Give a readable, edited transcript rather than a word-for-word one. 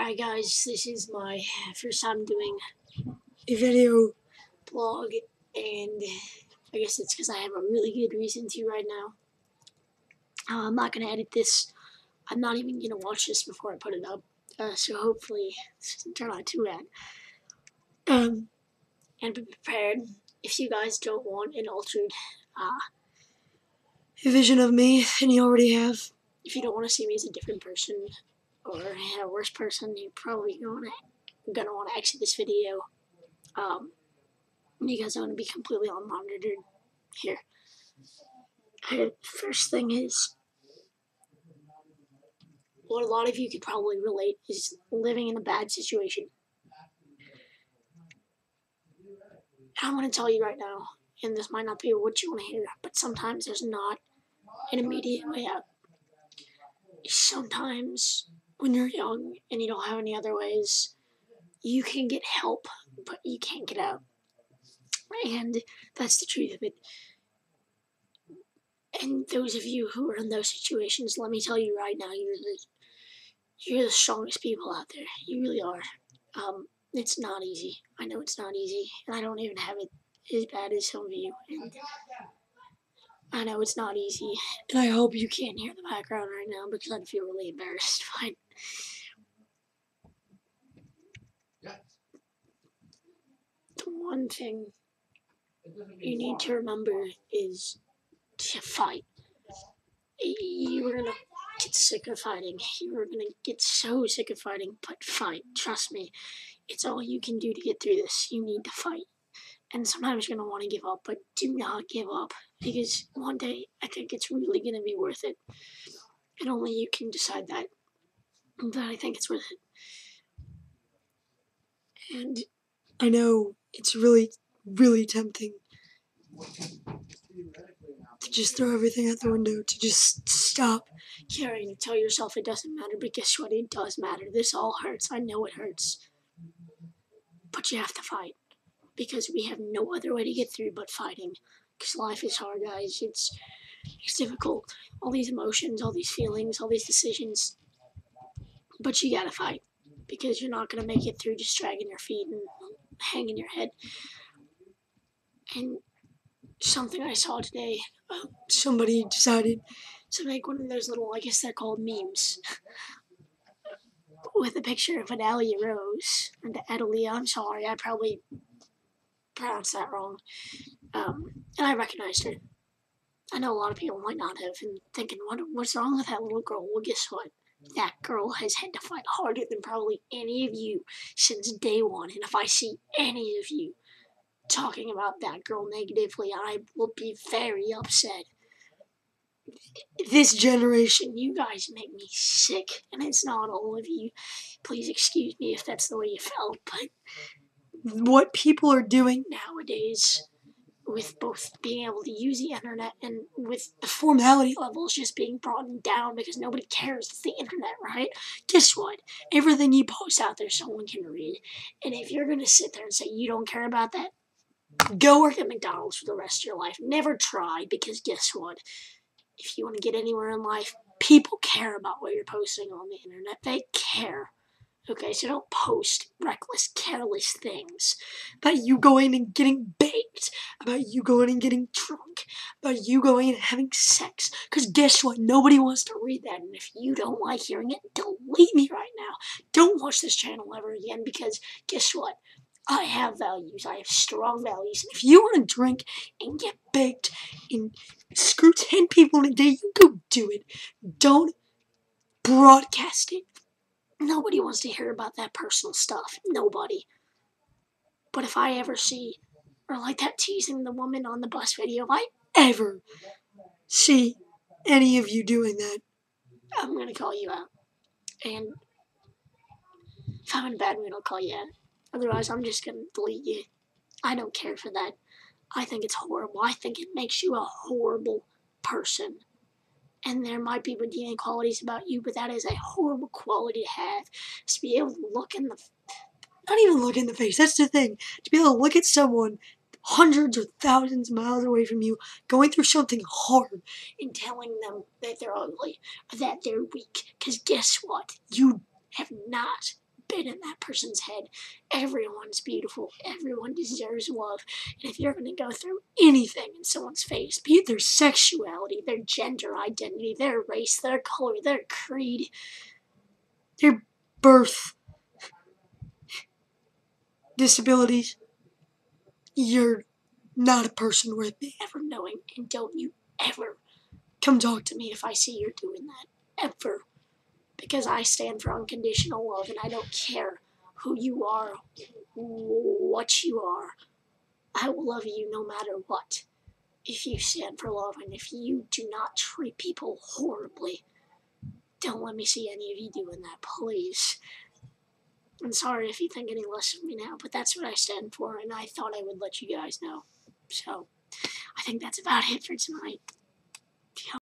Alright guys, this is my first time doing a video blog, and I guess it's because I have a really good reason to right now. I'm not going to edit this. I'm not even going to watch this before I put it up, so hopefully this doesn't turn out too bad. And be prepared if you guys don't want an altered vision of me, and you already have. If you don't want to see me as a different person or a worse person, you're probably gonna want to exit this video. You guys are going to be completely unmonitored here. First thing is, what a lot of you could probably relate is living in a bad situation. And I'm going to tell you right now, and this might not be what you want to hear, but sometimes there's not an immediate way out. Sometimes when you're young and you don't have any other ways, you can get help, but you can't get out. And that's the truth of it. And those of you who are in those situations, let me tell you right now, you're the strongest people out there. You really are. It's not easy. I know it's not easy, and I don't even have it as bad as some of you. And I know it's not easy, and I hope you can't hear the background right now because I'd feel really embarrassed. Fine. The one thing you need to remember is to fight. You were gonna get sick of fighting. You were gonna get so sick of fighting, but fight. Trust me. It's all you can do to get through this. You need to fight. And sometimes you're going to want to give up, but do not give up. Because one day, I think it's really going to be worth it. And only you can decide that. But I think it's worth it. And I know it's really, really tempting to just throw everything out the window, to just stop caring, to tell yourself it doesn't matter. But guess what? It does matter. This all hurts. I know it hurts. But you have to fight. Because we have no other way to get through but fighting. Because life is hard, guys. It's difficult. All these emotions, all these feelings, all these decisions. But you gotta fight. Because you're not gonna make it through just dragging your feet and hanging your head. And something I saw today, somebody decided to make one of those little, I guess they're called memes, with a picture of Adalia Rose, and Adalia, I'm sorry, I probably pronounced that wrong, and I recognized her. I know a lot of people might not have, and thinking, what's wrong with that little girl? Well, guess what? That girl has had to fight harder than probably any of you since day one, and if I see any of you talking about that girl negatively, I will be very upset. This generation, you guys make me sick, and it's not all of you. Please excuse me if that's the way you felt, but what people are doing nowadays, with both being able to use the internet and with the formality levels just being brought down because nobody cares, it's the internet, right? Guess what? Everything you post out there, someone can read. And if you're going to sit there and say you don't care about that, go work at McDonald's for the rest of your life. Never try, because guess what? If you want to get anywhere in life, people care about what you're posting on the internet. They care. Okay, so don't post reckless, careless things about you going and getting baked, about you going and getting drunk, about you going and having sex. Because guess what? Nobody wants to read that. And if you don't like hearing it, delete me right now. Don't watch this channel ever again, because guess what? I have values. I have strong values. And if you want to drink and get baked and screw 10 people in a day, you go do it. Don't broadcast it. Nobody wants to hear about that personal stuff. Nobody. But if I ever see, or like that teasing the woman on the bus video, if I ever see any of you doing that, I'm going to call you out. And if I'm in a bad mood, I'll call you out. Otherwise, I'm just going to delete you. I don't care for that. I think it's horrible. I think it makes you a horrible person. And there might be redeeming qualities about you, but that is a horrible quality to have. To be able to look in the... Not even look in the face, that's the thing. To be able to look at someone hundreds or thousands of miles away from you, going through something hard, and telling them that they're ugly, or that they're weak. Because guess what? You have not been in that person's head. Everyone's beautiful. Everyone deserves love. And if you're going to go through anything in someone's face, be it their sexuality, their gender identity, their race, their color, their creed, their birth, disabilities, you're not a person worth me ever knowing. And don't you ever come talk to me if I see you're doing that. Ever. Because I stand for unconditional love, and I don't care who you are, what you are. I will love you no matter what. If you stand for love, and if you do not treat people horribly, don't let me see any of you doing that, please. I'm sorry if you think any less of me now, but that's what I stand for, and I thought I would let you guys know. So, I think that's about it for tonight.